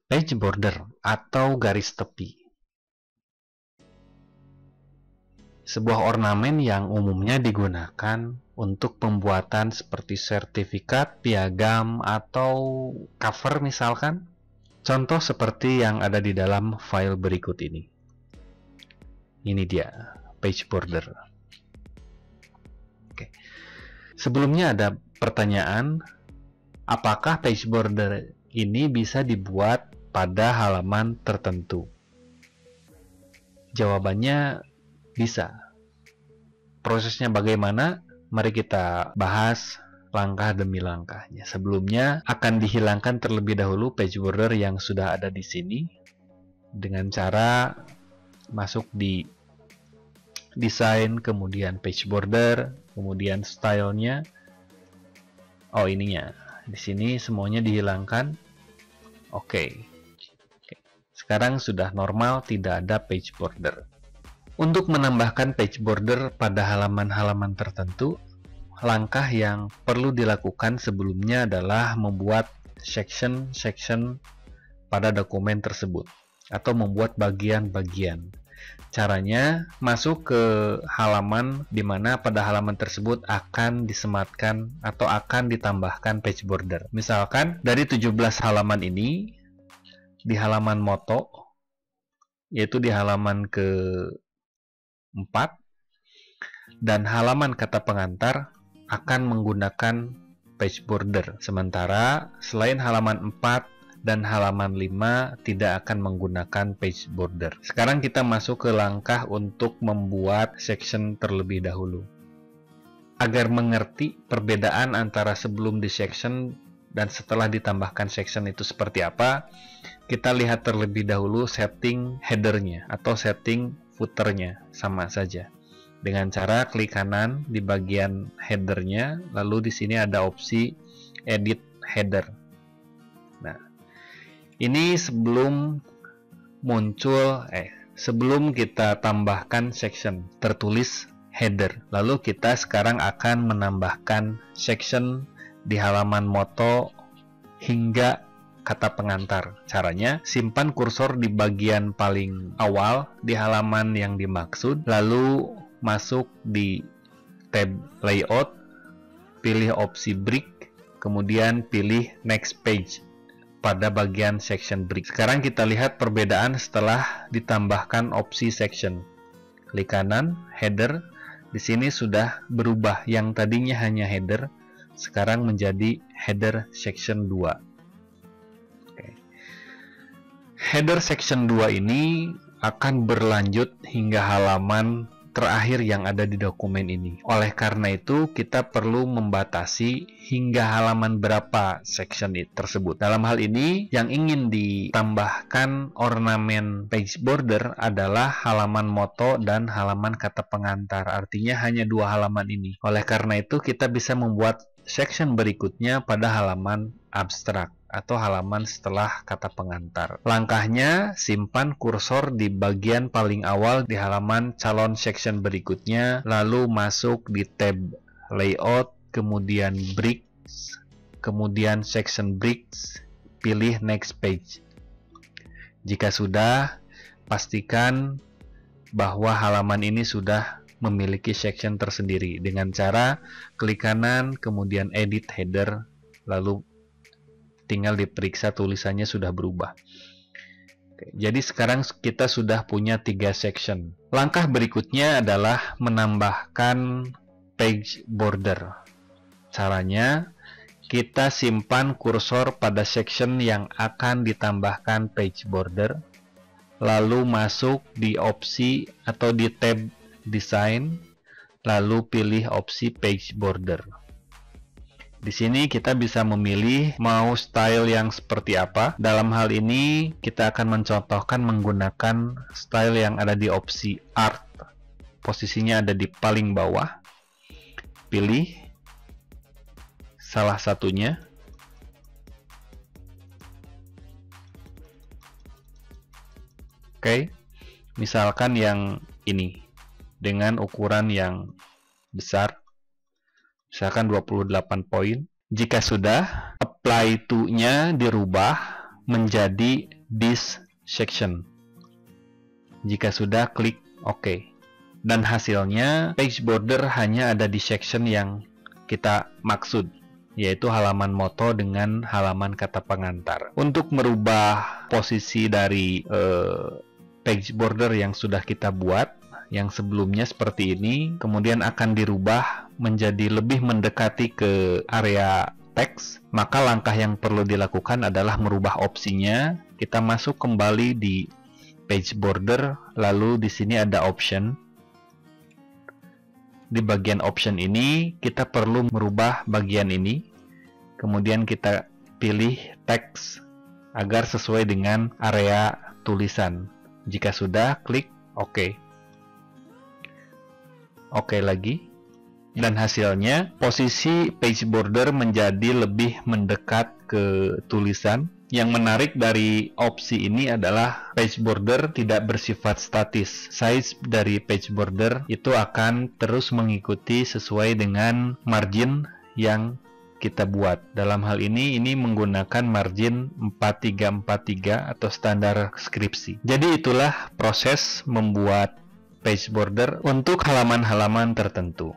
Page border atau garis tepi. Sebuah ornamen yang umumnya digunakan untuk pembuatan seperti sertifikat, piagam, atau cover misalkan. Contoh seperti yang ada di dalam file berikut ini. Ini dia, page border. Oke. Sebelumnya ada pertanyaan, apakah page border ini bisa dibuat pada halaman tertentu? Jawabannya bisa. Prosesnya bagaimana? Mari kita bahas langkah demi langkahnya. Sebelumnya akan dihilangkan terlebih dahulu page border yang sudah ada di sini dengan cara masuk di desain, kemudian page border, kemudian stylenya. Oh, ininya. Di sini semuanya dihilangkan. Oke. Sekarang sudah normal, tidak ada page border. Untuk menambahkan page border pada halaman-halaman tertentu, langkah yang perlu dilakukan sebelumnya adalah membuat section-section pada dokumen tersebut atau membuat bagian-bagian. Caranya, masuk ke halaman di mana pada halaman tersebut akan disematkan atau akan ditambahkan page border. Misalkan dari 17 halaman ini, di halaman moto, yaitu di halaman ke-4, dan halaman kata pengantar akan menggunakan page border. Sementara selain halaman 4 dan halaman 5 tidak akan menggunakan page border. Sekarang kita masuk ke langkah untuk membuat section terlebih dahulu. Agar mengerti perbedaan antara sebelum di section dan setelah ditambahkan section itu seperti apa, kita lihat terlebih dahulu setting headernya atau setting footernya, sama saja. Dengan cara klik kanan di bagian headernya, lalu di sini ada opsi edit header. Nah, ini sebelum kita tambahkan section, tertulis header. Lalu kita sekarang akan menambahkan section di halaman moto hingga kata pengantar. Caranya, simpan kursor di bagian paling awal di halaman yang dimaksud, lalu masuk di tab layout, pilih opsi break, kemudian pilih next page pada bagian section break. Sekarang kita lihat perbedaan setelah ditambahkan opsi section. Klik kanan, header. Di sini sudah berubah, yang tadinya hanya header, sekarang menjadi header section 2. Oke. Header section 2 ini akan berlanjut hingga halaman terakhir yang ada di dokumen ini. Oleh karena itu, kita perlu membatasi hingga halaman berapa section tersebut. Dalam hal ini, yang ingin ditambahkan ornamen page border adalah halaman moto dan halaman kata pengantar. Artinya hanya 2 halaman ini. Oleh karena itu, kita bisa membuat section berikutnya pada halaman abstrak atau halaman setelah kata pengantar. Langkahnya, simpan kursor di bagian paling awal di halaman calon section berikutnya, lalu masuk di tab layout, kemudian breaks, kemudian section breaks, pilih next page. Jika sudah, pastikan bahwa halaman ini sudah memiliki section tersendiri dengan cara klik kanan, kemudian edit header, lalu tinggal diperiksa tulisannya sudah berubah. Oke, jadi sekarang kita sudah punya 3 section. Langkah berikutnya adalah menambahkan page border. Caranya, kita simpan kursor pada section yang akan ditambahkan page border, lalu masuk di opsi atau di tab design, lalu pilih opsi page border. Di sini kita bisa memilih mau style yang seperti apa. Dalam hal ini kita akan mencontohkan menggunakan style yang ada di opsi art. Posisinya ada di paling bawah. Pilih salah satunya. Oke. Misalkan yang ini dengan ukuran yang besar. Misalkan 28 poin. Jika sudah, apply to-nya dirubah menjadi this section. Jika sudah, klik OK. Dan hasilnya page border hanya ada di section yang kita maksud, yaitu halaman moto dengan halaman kata pengantar. Untuk merubah posisi dari page border yang sudah kita buat, yang sebelumnya seperti ini, kemudian akan dirubah menjadi lebih mendekati ke area teks, maka langkah yang perlu dilakukan adalah merubah opsinya. Kita masuk kembali di page border, lalu di sini ada option. Di bagian option ini kita perlu merubah bagian ini, kemudian kita pilih teks agar sesuai dengan area tulisan. Jika sudah, klik OK. OK lagi, dan hasilnya posisi page border menjadi lebih mendekat ke tulisan. Yang menarik dari opsi ini adalah page border tidak bersifat statis. Size dari page border itu akan terus mengikuti sesuai dengan margin yang kita buat. Dalam hal ini menggunakan margin 4343 atau standar skripsi. Jadi itulah proses membuat page border untuk halaman-halaman tertentu.